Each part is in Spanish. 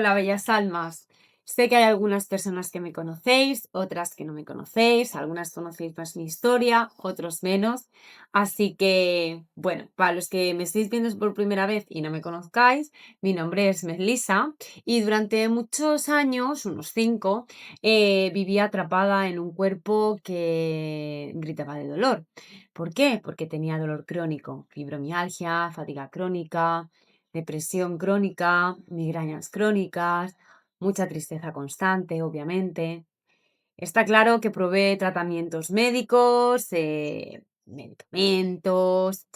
Hola, bellas almas. Sé que hay algunas personas que me conocéis, otras que no me conocéis, algunas conocéis más mi historia, otros menos. Así que, bueno, para los que me estéis viendo por primera vez y no me conozcáis, mi nombre es Melissa y durante muchos años, unos 5, viví atrapada en un cuerpo que gritaba de dolor. ¿Por qué? Porque tenía dolor crónico, fibromialgia, fatiga crónica, depresión crónica, migrañas crónicas, mucha tristeza constante, obviamente. Está claro que probé tratamientos médicos, medicamentos,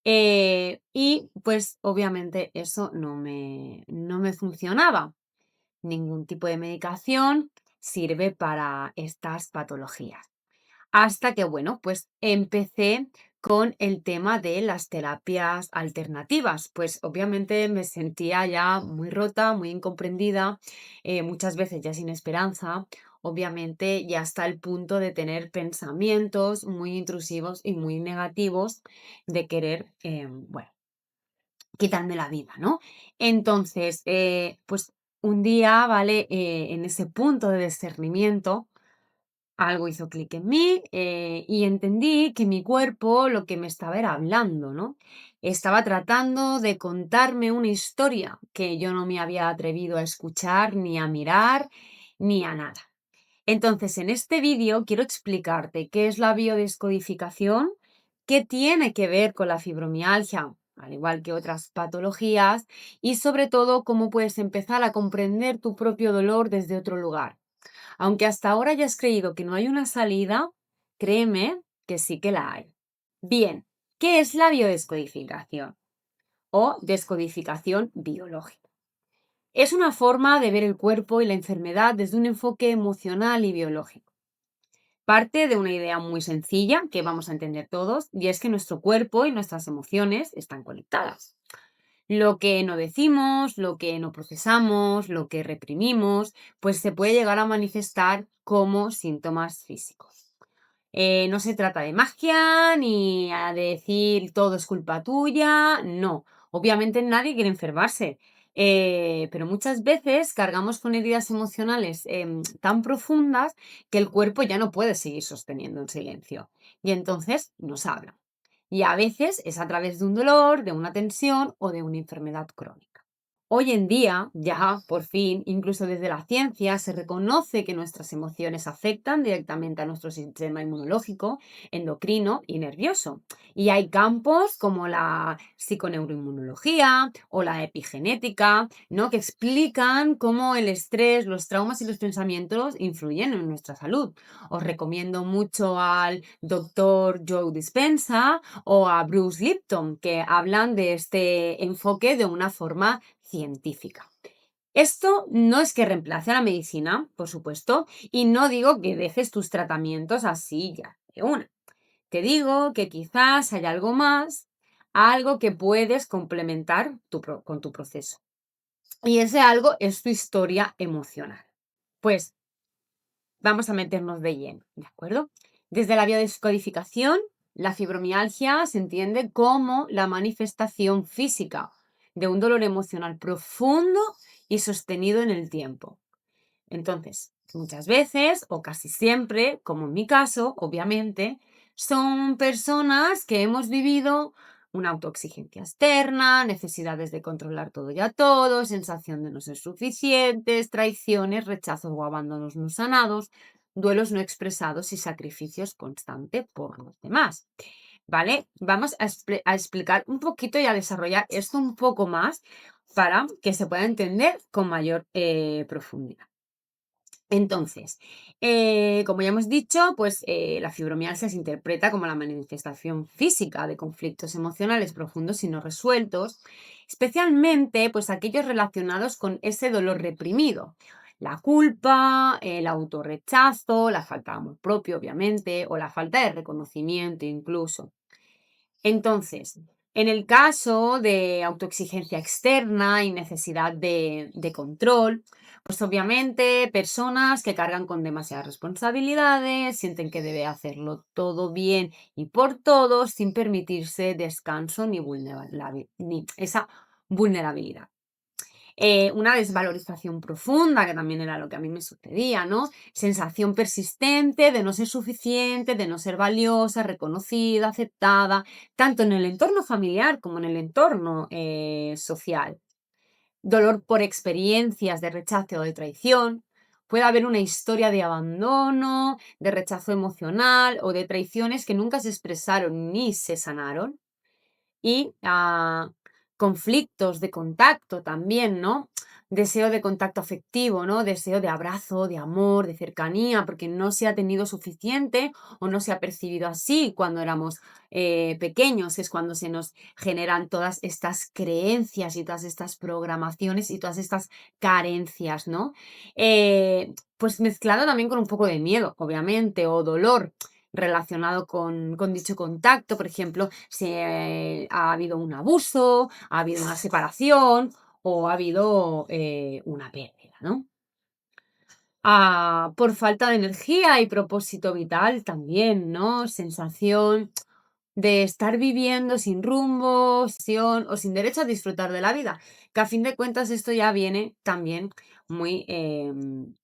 y pues obviamente eso no me funcionaba. Ningún tipo de medicación sirve para estas patologías. Hasta que, bueno, pues empecé con el tema de las terapias alternativas. Pues obviamente me sentía ya muy rota, muy incomprendida, muchas veces ya sin esperanza, obviamente ya hasta el punto de tener pensamientos muy intrusivos y muy negativos de querer, bueno, quitarme la vida, ¿no? Entonces, pues un día, ¿vale? En ese punto de discernimiento, algo hizo clic en mí, y entendí que mi cuerpo lo que me estaba era hablando, ¿no? Estaba tratando de contarme una historia que yo no me había atrevido a escuchar, ni a mirar, ni a nada. Entonces, en este vídeo quiero explicarte qué es la biodescodificación, qué tiene que ver con la fibromialgia, al igual que otras patologías, y sobre todo cómo puedes empezar a comprender tu propio dolor desde otro lugar. Aunque hasta ahora hayas creído que no hay una salida, créeme que sí que la hay. Bien, ¿qué es la biodescodificación o descodificación biológica? Es una forma de ver el cuerpo y la enfermedad desde un enfoque emocional y biológico. Parte de una idea muy sencilla que vamos a entender todos, y es que nuestro cuerpo y nuestras emociones están conectadas. Lo que no decimos, lo que no procesamos, lo que reprimimos, pues se puede llegar a manifestar como síntomas físicos. No se trata de magia ni de decir todo es culpa tuya, no. Obviamente nadie quiere enfermarse, pero muchas veces cargamos con heridas emocionales tan profundas que el cuerpo ya no puede seguir sosteniendo el silencio y entonces nos habla. Y a veces es a través de un dolor, de una tensión o de una enfermedad crónica. Hoy en día, ya por fin, incluso desde la ciencia, se reconoce que nuestras emociones afectan directamente a nuestro sistema inmunológico, endocrino y nervioso. Y hay campos como la psiconeuroinmunología o la epigenética, ¿no? Que explican cómo el estrés, los traumas y los pensamientos influyen en nuestra salud. Os recomiendo mucho al doctor Joe Dispenza o a Bruce Lipton, que hablan de este enfoque de una forma científica. Esto no es que reemplace a la medicina, por supuesto, y no digo que dejes tus tratamientos así ya de una. Te digo que quizás hay algo más, algo que puedes complementar con tu proceso. Y ese algo es tu historia emocional. Pues vamos a meternos de lleno, ¿de acuerdo? Desde la biodescodificación, la fibromialgia se entiende como la manifestación física de un dolor emocional profundo y sostenido en el tiempo. Entonces, muchas veces, o casi siempre, como en mi caso, obviamente, son personas que hemos vivido una autoexigencia externa, necesidades de controlar todo y a todos, sensación de no ser suficientes, traiciones, rechazos o abandonos no sanados, duelos no expresados y sacrificios constantes por los demás. ¿Vale? Vamos a explicar un poquito y a desarrollar esto un poco más para que se pueda entender con mayor profundidad. Entonces, como ya hemos dicho, pues la fibromialgia se interpreta como la manifestación física de conflictos emocionales profundos y no resueltos, especialmente pues aquellos relacionados con ese dolor reprimido. La culpa, el autorrechazo, la falta de amor propio, obviamente, o la falta de reconocimiento incluso. Entonces, en el caso de autoexigencia externa y necesidad de control, pues obviamente personas que cargan con demasiadas responsabilidades, sienten que debe hacerlo todo bien y por todos sin permitirse descanso ni esa vulnerabilidad. Una desvalorización profunda, que también era lo que a mí me sucedía, ¿no? Sensación persistente de no ser suficiente, de no ser valiosa, reconocida, aceptada, tanto en el entorno familiar como en el entorno social. Dolor por experiencias de rechazo o de traición. Puede haber una historia de abandono, de rechazo emocional o de traiciones que nunca se expresaron ni se sanaron. Y conflictos de contacto también, ¿no? Deseo de contacto afectivo, ¿no? Deseo de abrazo, de amor, de cercanía, porque no se ha tenido suficiente o no se ha percibido así cuando éramos pequeños, es cuando se nos generan todas estas creencias y todas estas programaciones y todas estas carencias, ¿no? Pues mezclado también con un poco de miedo, obviamente, o dolor relacionado con dicho contacto, por ejemplo, si ha habido un abuso, ha habido una separación o ha habido una pérdida, ¿no? Por falta de energía y propósito vital también, ¿no? Sensación de estar viviendo sin rumbo, o sin derecho a disfrutar de la vida, que a fin de cuentas esto ya viene también muy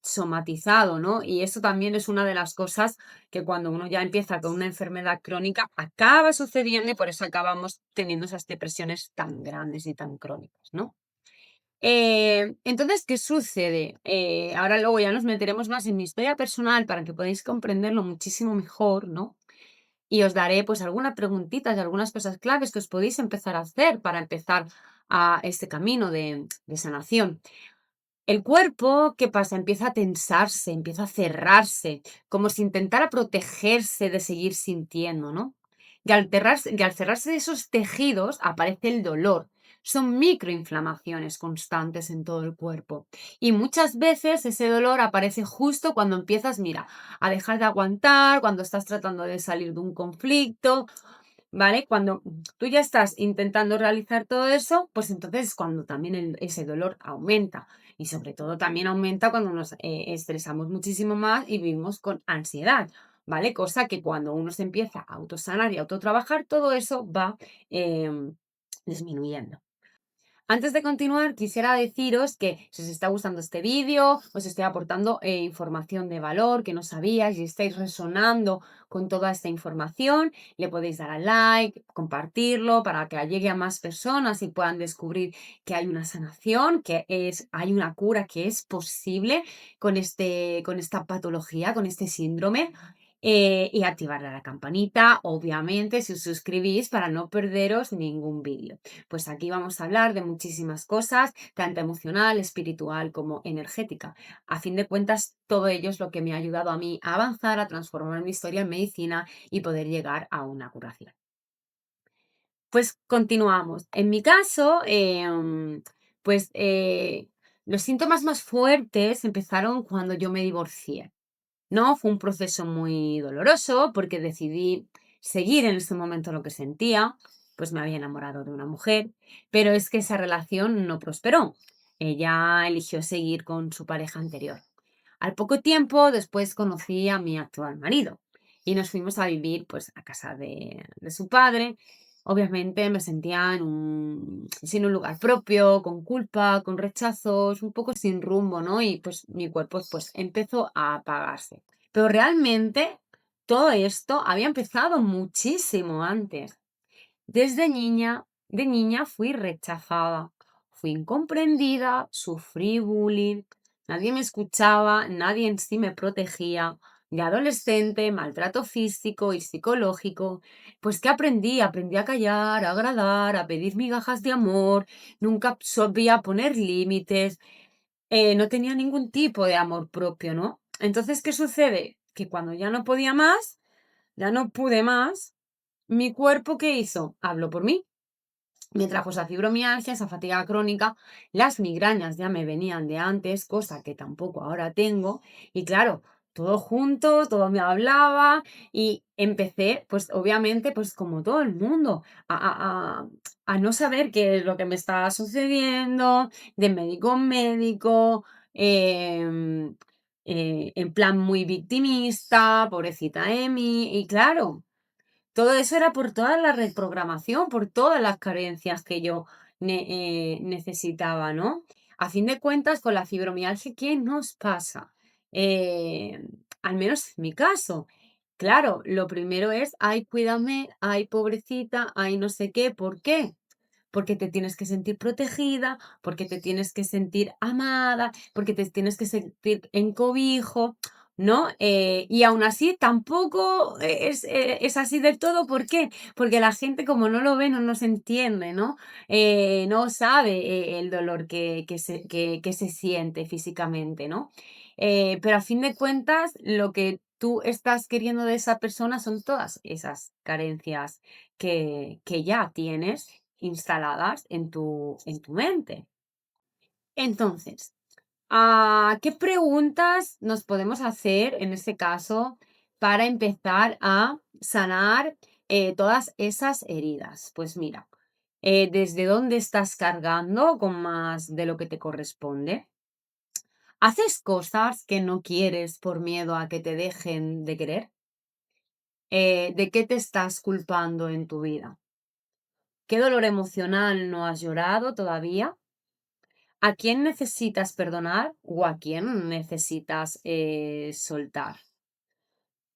somatizado, ¿no? Y eso también es una de las cosas que cuando uno ya empieza con una enfermedad crónica acaba sucediendo y por eso acabamos teniendo esas depresiones tan grandes y tan crónicas, ¿no? Entonces, ¿qué sucede? Ahora luego ya nos meteremos más en mi historia personal para que podáis comprenderlo muchísimo mejor, ¿no? Y os daré pues algunas preguntitas y algunas cosas claves que os podéis empezar a hacer para empezar a este camino de sanación. El cuerpo, ¿qué pasa? Empieza a tensarse, empieza a cerrarse, como si intentara protegerse de seguir sintiendo, ¿no? Y al cerrarse esos tejidos aparece el dolor. Son microinflamaciones constantes en todo el cuerpo. Y muchas veces ese dolor aparece justo cuando empiezas, mira, a dejar de aguantar, cuando estás tratando de salir de un conflicto, ¿vale? Cuando tú ya estás intentando realizar todo eso, pues entonces es cuando también ese dolor aumenta. Y sobre todo también aumenta cuando nos estresamos muchísimo más y vivimos con ansiedad, ¿vale? Cosa que cuando uno se empieza a autosanar y a autotrabajar, todo eso va disminuyendo. Antes de continuar, quisiera deciros que si os está gustando este vídeo, os estoy aportando información de valor que no sabíais y estáis resonando con toda esta información, le podéis dar al like, compartirlo para que llegue a más personas y puedan descubrir que hay una sanación, hay una cura que es posible con esta patología, con este síndrome. Y activar la campanita, obviamente, si os suscribís para no perderos ningún vídeo. Pues aquí vamos a hablar de muchísimas cosas, tanto emocional, espiritual como energética. A fin de cuentas, todo ello es lo que me ha ayudado a mí a avanzar, a transformar mi historia en medicina y poder llegar a una curación. Pues continuamos. En mi caso, pues los síntomas más fuertes empezaron cuando yo me divorcié. No, fue un proceso muy doloroso porque decidí seguir en ese momento lo que sentía, pues me había enamorado de una mujer, pero es que esa relación no prosperó. Ella eligió seguir con su pareja anterior. Al poco tiempo después conocí a mi actual marido y nos fuimos a vivir pues a casa de su padre. Obviamente me sentía sin un lugar propio, con culpa, con rechazos, un poco sin rumbo, ¿no? Y pues mi cuerpo pues empezó a apagarse. Pero realmente todo esto había empezado muchísimo antes. De niña fui rechazada, fui incomprendida, sufrí bullying, nadie me escuchaba, nadie en sí me protegía. De adolescente, maltrato físico y psicológico. Pues ¿qué aprendí? Aprendí a callar, a agradar, a pedir migajas de amor, nunca sabía poner límites, no tenía ningún tipo de amor propio, ¿no? Entonces, ¿qué sucede? Que cuando ya no podía más, ya no pude más, mi cuerpo, ¿qué hizo? Habló por mí. Me trajo esa fibromialgia, esa fatiga crónica, las migrañas ya me venían de antes, cosa que tampoco ahora tengo, y claro, todo junto, todo me hablaba y empecé, pues obviamente, pues como todo el mundo, a no saber qué es lo que me estaba sucediendo, de médico en médico, em, en plan muy victimista, pobrecita Emi, y claro. Todo eso era por toda la reprogramación, por todas las carencias que yo necesitaba, ¿no? A fin de cuentas, con la fibromialgia, ¿qué nos pasa? Eh, Al menos en mi caso. Claro, lo primero es, ay, cuídame, ay, pobrecita, ay, no sé qué, ¿por qué? Porque te tienes que sentir protegida, porque te tienes que sentir amada, porque te tienes que sentir en cobijo, ¿no? Y aún así tampoco es así del todo. ¿Por qué? Porque la gente como no lo ve, no nos entiende, ¿no? No sabe el dolor que se siente físicamente, ¿no? Pero a fin de cuentas, lo que tú estás queriendo de esa persona son todas esas carencias que ya tienes instaladas en tu mente. Entonces, ¿qué preguntas nos podemos hacer en ese caso para empezar a sanar todas esas heridas? Pues mira, ¿desde dónde estás cargando con más de lo que te corresponde? ¿Haces cosas que no quieres por miedo a que te dejen de querer? ¿De qué te estás culpando en tu vida? ¿Qué dolor emocional no has llorado todavía? ¿A quién necesitas perdonar o a quién necesitas soltar?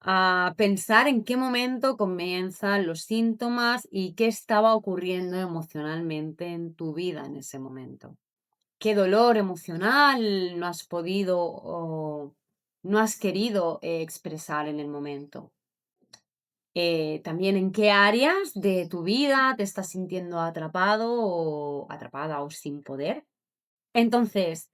A pensar en qué momento comienzan los síntomas y qué estaba ocurriendo emocionalmente en tu vida en ese momento. ¿Qué dolor emocional no has podido o no has querido expresar en el momento? También en qué áreas de tu vida te estás sintiendo atrapado o atrapada o sin poder. Entonces,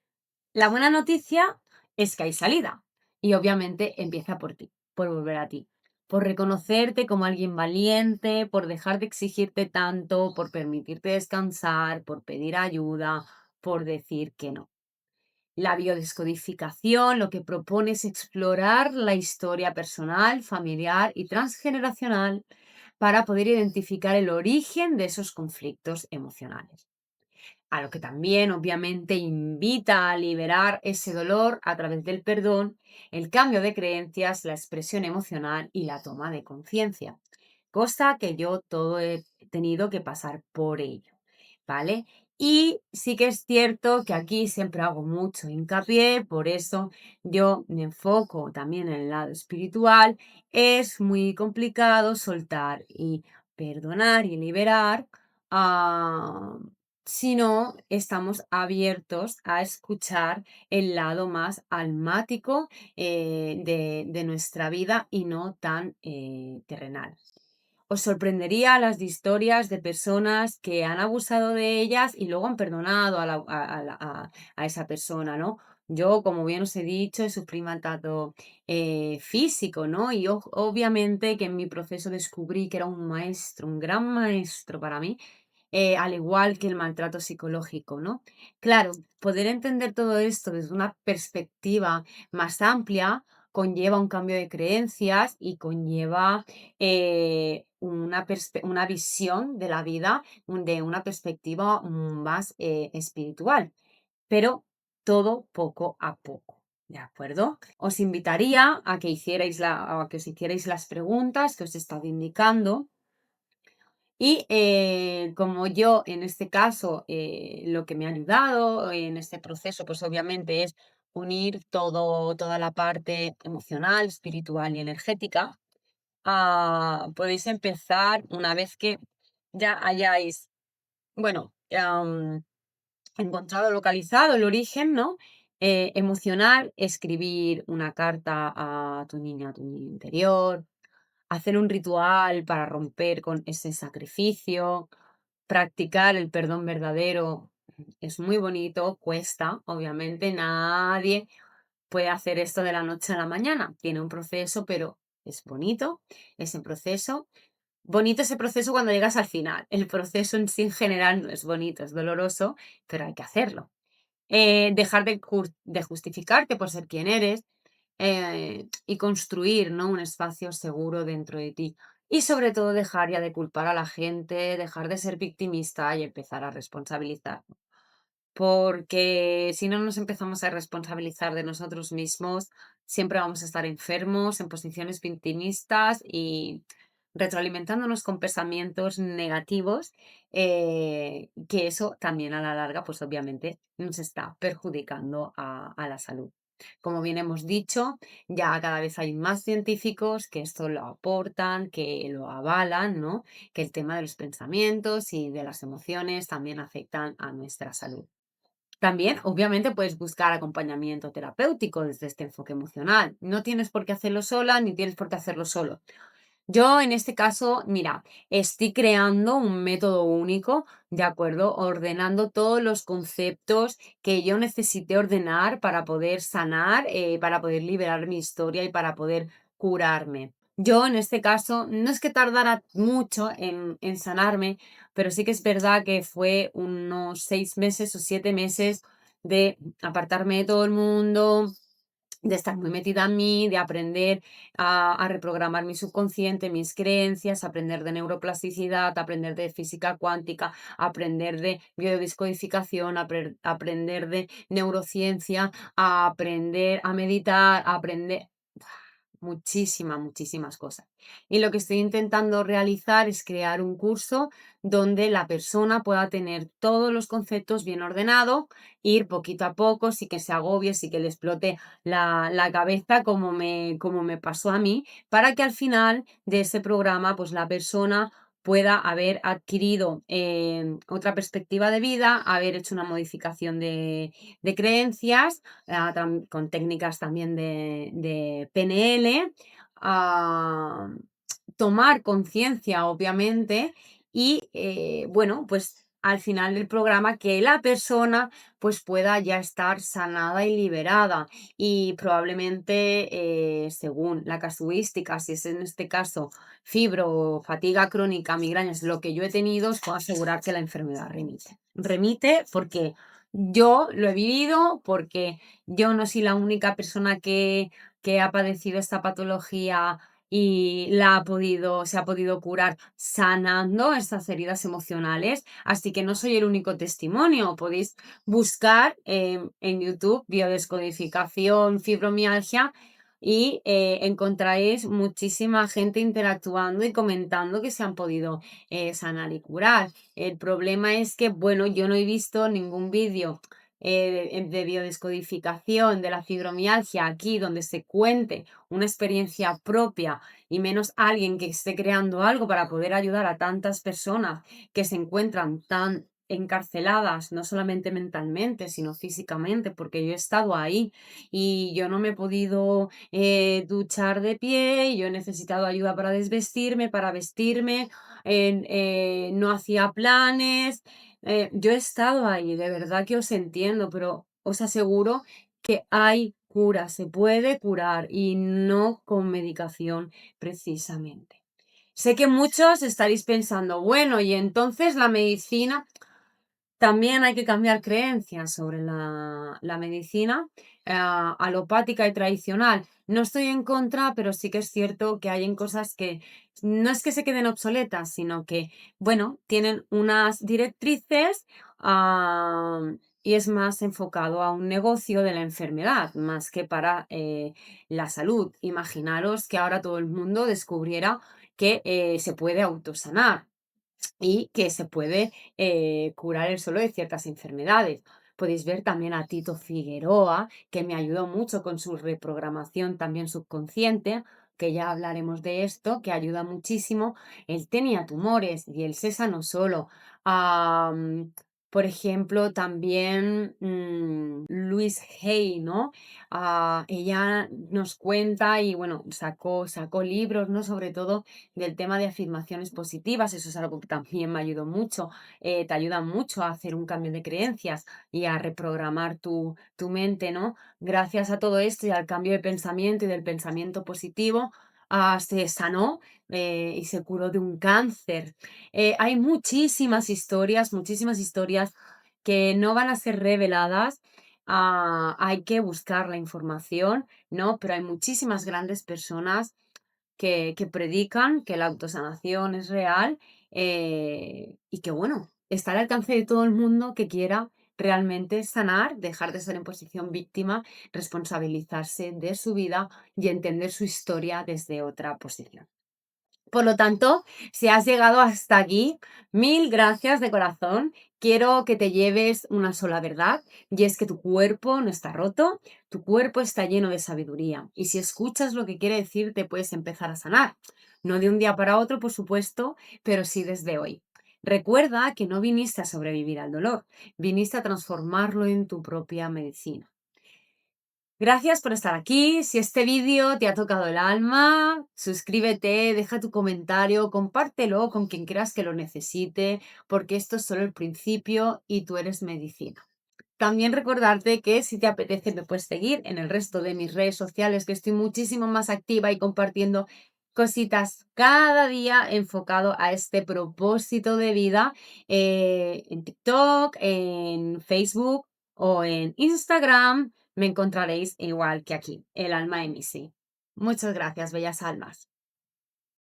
la buena noticia es que hay salida y obviamente empieza por ti, por volver a ti, por reconocerte como alguien valiente, por dejar de exigirte tanto, por permitirte descansar, por pedir ayuda, por decir que no. La biodescodificación lo que propone es explorar la historia personal, familiar y transgeneracional para poder identificar el origen de esos conflictos emocionales, a lo que también obviamente invita a liberar ese dolor a través del perdón, el cambio de creencias, la expresión emocional y la toma de conciencia, cosa que yo todo he tenido que pasar por ello, ¿vale? Y sí que es cierto que aquí siempre hago mucho hincapié, por eso yo me enfoco también en el lado espiritual. Es muy complicado soltar y perdonar y liberar, ah, si no estamos abiertos a escuchar el lado más almático de nuestra vida y no tan terrenal. Os sorprendería las historias de personas que han abusado de ellas y luego han perdonado a esa persona, ¿no? Yo, como bien os he dicho, he sufrido maltrato físico, ¿no? Y obviamente que en mi proceso descubrí que era un maestro, un gran maestro para mí, al igual que el maltrato psicológico, ¿no? Claro, poder entender todo esto desde una perspectiva más amplia conlleva un cambio de creencias y conlleva una visión de la vida de una perspectiva más espiritual, pero todo poco a poco. ¿De acuerdo? Os invitaría a que a que os hicierais las preguntas que os he estado indicando y como yo en este caso, lo que me ha ayudado en este proceso, pues obviamente es unir toda la parte emocional, espiritual y energética. Podéis empezar una vez que ya hayáis, bueno, encontrado, localizado el origen, ¿no? Emocional, escribir una carta a tu niño, a tu niño interior, hacer un ritual para romper con ese sacrificio, practicar el perdón verdadero. Es muy bonito, cuesta, obviamente, nadie puede hacer esto de la noche a la mañana. Tiene un proceso, pero es bonito ese proceso. Bonito ese proceso cuando llegas al final. El proceso en sí en general no es bonito, es doloroso, pero hay que hacerlo. Dejar de justificarte por ser quien eres, y construir, ¿no? Un espacio seguro dentro de ti. Y sobre todo dejar ya de culpar a la gente, dejar de ser victimista y empezar a responsabilizar. Porque si no nos empezamos a responsabilizar de nosotros mismos, siempre vamos a estar enfermos, en posiciones victimistas y retroalimentándonos con pensamientos negativos, que eso también a la larga, pues obviamente nos está perjudicando a la salud. Como bien hemos dicho, ya cada vez hay más científicos que esto lo aportan, que lo avalan, ¿no? Que el tema de los pensamientos y de las emociones también afectan a nuestra salud. También, obviamente, puedes buscar acompañamiento terapéutico desde este enfoque emocional. No tienes por qué hacerlo sola ni tienes por qué hacerlo solo. Yo en este caso, mira, estoy creando un método único, ¿de acuerdo? Ordenando todos los conceptos que yo necesité ordenar para poder sanar, para poder liberar mi historia y para poder curarme. Yo en este caso, no es que tardara mucho en sanarme, pero sí que es verdad que fue unos 6 meses o 7 meses de apartarme de todo el mundo, de estar muy metida en mí, de aprender a reprogramar mi subconsciente, mis creencias, aprender de neuroplasticidad, aprender de física cuántica, aprender de biodescodificación, aprender de neurociencia, a aprender a meditar, a aprender muchísimas cosas. Y lo que estoy intentando realizar es crear un curso donde la persona pueda tener todos los conceptos bien ordenados, ir poquito a poco, sí que se agobie, sí que le explote la cabeza como me pasó a mí, para que al final de ese programa, pues la persona pueda haber adquirido otra perspectiva de vida, haber hecho una modificación de creencias con técnicas también de PNL, a tomar conciencia, obviamente, y bueno, pues al final del programa que la persona pues pueda ya estar sanada y liberada y probablemente según la casuística, si es en este caso fibro, fatiga crónica, migrañas, lo que yo he tenido, os puedo asegurar que la enfermedad remite. Remite porque yo lo he vivido, porque yo no soy la única persona que ha padecido esta patología y se ha podido curar sanando estas heridas emocionales, así que no soy el único testimonio. Podéis buscar en YouTube biodescodificación, fibromialgia y encontraréis muchísima gente interactuando y comentando que se han podido sanar y curar. El problema es que, bueno, yo no he visto ningún vídeo de biodescodificación de la fibromialgia aquí donde se cuente una experiencia propia y menos alguien que esté creando algo para poder ayudar a tantas personas que se encuentran tan encarceladas, no solamente mentalmente, sino físicamente, porque yo he estado ahí y yo no me he podido duchar de pie, y yo he necesitado ayuda para desvestirme, para vestirme, no hacía planes, yo he estado ahí, de verdad que os entiendo, pero os aseguro que hay cura, se puede curar y no con medicación precisamente. Sé que muchos estaréis pensando, bueno, y entonces la medicina, también hay que cambiar creencias sobre la medicina alopática y tradicional. No estoy en contra, pero sí que es cierto que hay en cosas que no es que se queden obsoletas, sino que, bueno, tienen unas directrices y es más enfocado a un negocio de la enfermedad, más que para la salud. Imaginaros que ahora todo el mundo descubriera que se puede autosanar y que se puede curar el suelo de ciertas enfermedades. Podéis ver también a Tito Figueroa, que me ayudó mucho con su reprogramación también subconsciente, que ya hablaremos de esto, que ayuda muchísimo. Él tenía tumores y él se sanó solo. Por ejemplo, también Louise Hay, ¿no? Ella nos cuenta y bueno, sacó libros, ¿no? Sobre todo del tema de afirmaciones positivas, eso es algo que también me ayudó mucho, te ayuda mucho a hacer un cambio de creencias y a reprogramar tu mente, ¿no? Gracias a todo esto y al cambio de pensamiento y del pensamiento positivo, se sanó y se curó de un cáncer. Hay muchísimas historias que no van a ser reveladas. Hay que buscar la información, ¿no? Pero hay muchísimas grandes personas que predican que la autosanación es real y que, bueno, está al alcance de todo el mundo que quiera realmente sanar, dejar de ser en posición víctima, responsabilizarse de su vida y entender su historia desde otra posición. Por lo tanto, si has llegado hasta aquí, mil gracias de corazón. Quiero que te lleves una sola verdad, y es que tu cuerpo no está roto, tu cuerpo está lleno de sabiduría. Y si escuchas lo que quiere decir, te puedes empezar a sanar. No de un día para otro, por supuesto, pero sí desde hoy. Recuerda que no viniste a sobrevivir al dolor, viniste a transformarlo en tu propia medicina. Gracias por estar aquí. Si este vídeo te ha tocado el alma, suscríbete, deja tu comentario, compártelo con quien creas que lo necesite, porque esto es solo el principio y tú eres medicina. También recordarte que si te apetece me puedes seguir en el resto de mis redes sociales, que estoy muchísimo más activa y compartiendo cositas cada día enfocado a este propósito de vida, en TikTok, en Facebook o en Instagram. Me encontraréis igual que aquí, el alma de Missy. Muchas gracias, bellas almas.